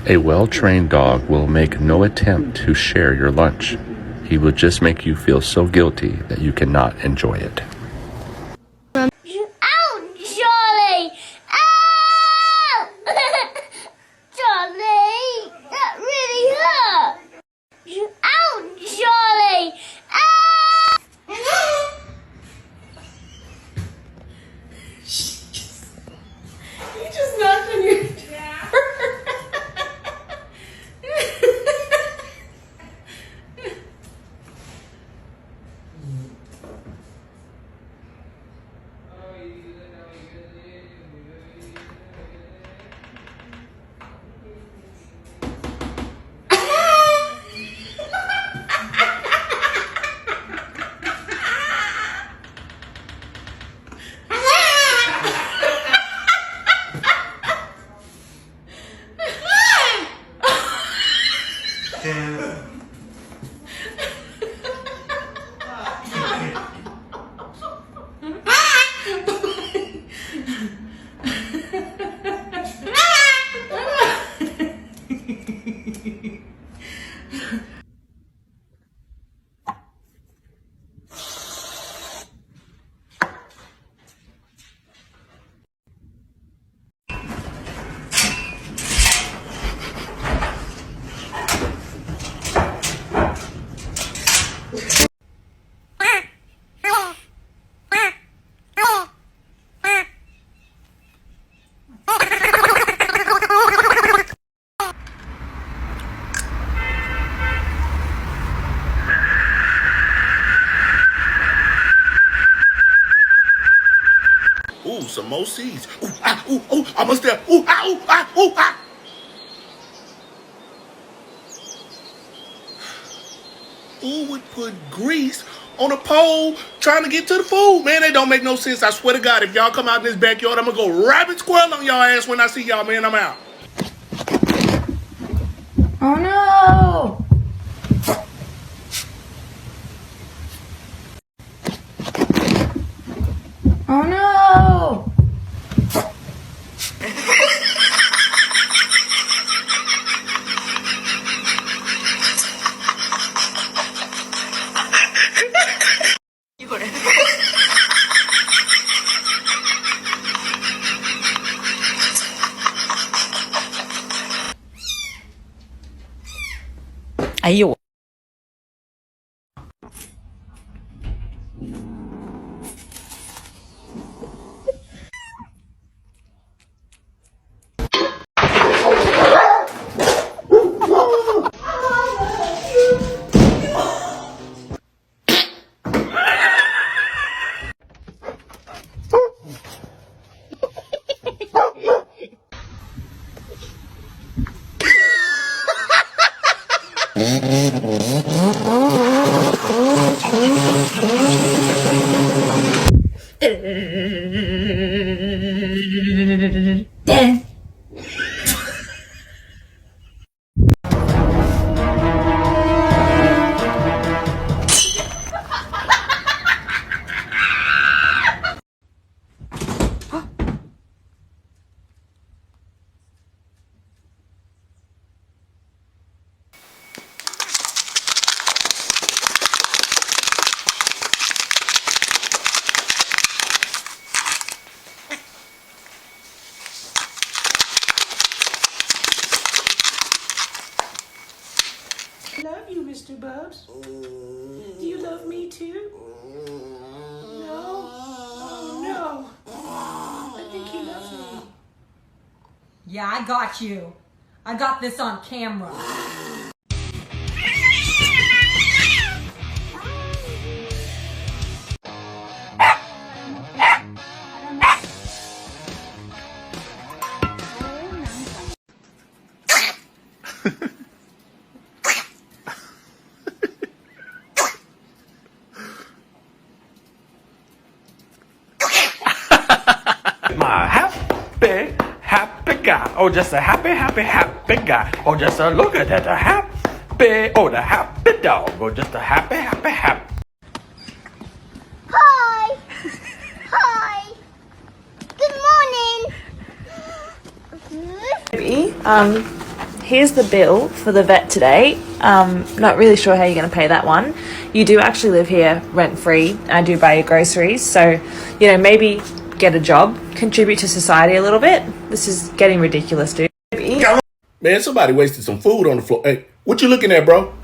A well-trained dog will make no attempt to share your lunch. He will just make you feel so guilty that you cannot enjoy it. Ow, Charlie! Ow! Charlie, that really hurt. Ow, Charlie! Ow! You just knocked on your Ooh, some more seeds. Ooh, ah, ooh, ooh, almost there. Ooh, ah, ooh, ah, ooh, ah. Who would put grease on a pole trying to get to the food? Man, that don't make no sense. I swear to God, if y'all come out in this backyard, I'm gonna go rabbit squirrel on y'all ass when I see y'all, man. I'm out. Oh no! Oh no! 아이요. 땡. I love you, Mr. Bubs. Do you love me too? No? Oh no. I think he loves me. Yeah, I got you. I got this on camera. My happy guy. Oh, just a happy guy. Oh, just a look at that, a happy, oh, the happy dog. Oh, just a happy. Hi! Hi! Good morning! Baby, here's the bill for the vet today. Not really sure how you're going to pay that one. You do actually live here rent-free. I do buy your groceries. So, you know, maybe get a job, contribute to society a little bit. This is getting ridiculous, dude. Man, somebody wasted some food on the floor. Hey, what you looking at, bro?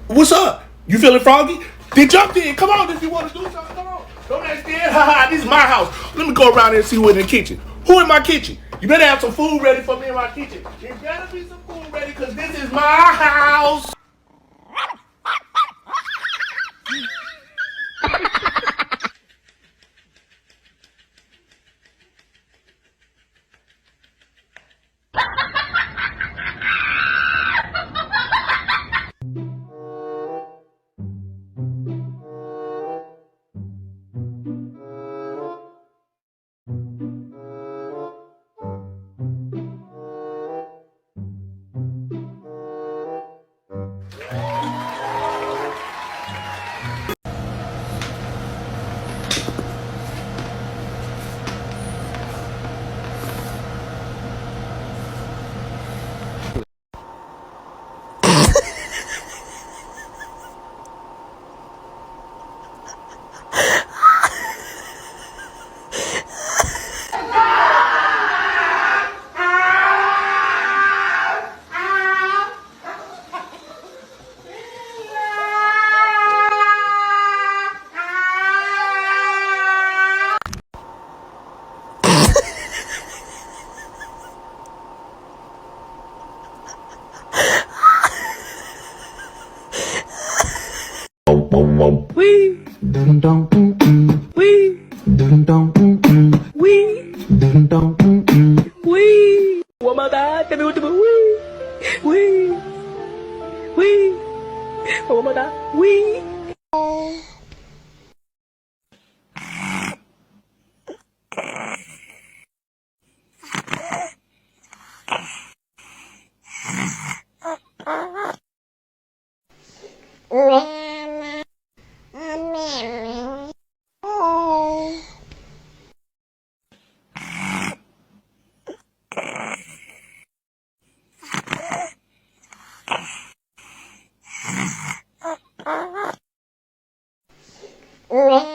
What's up? You feeling froggy? Then jump in. Come on if you want to do something. Come on. Don't ask scared. Ha, this is my house. Let me go around there and see what's in the kitchen. Who in my kitchen? You better have some food ready for me in my kitchen. There better be some food ready because this is my house. Wee. Wee. Wee. Wee. Oh my God, tell me what to do. Wee. Wee. Wee. Oh my God. Wee. Oh.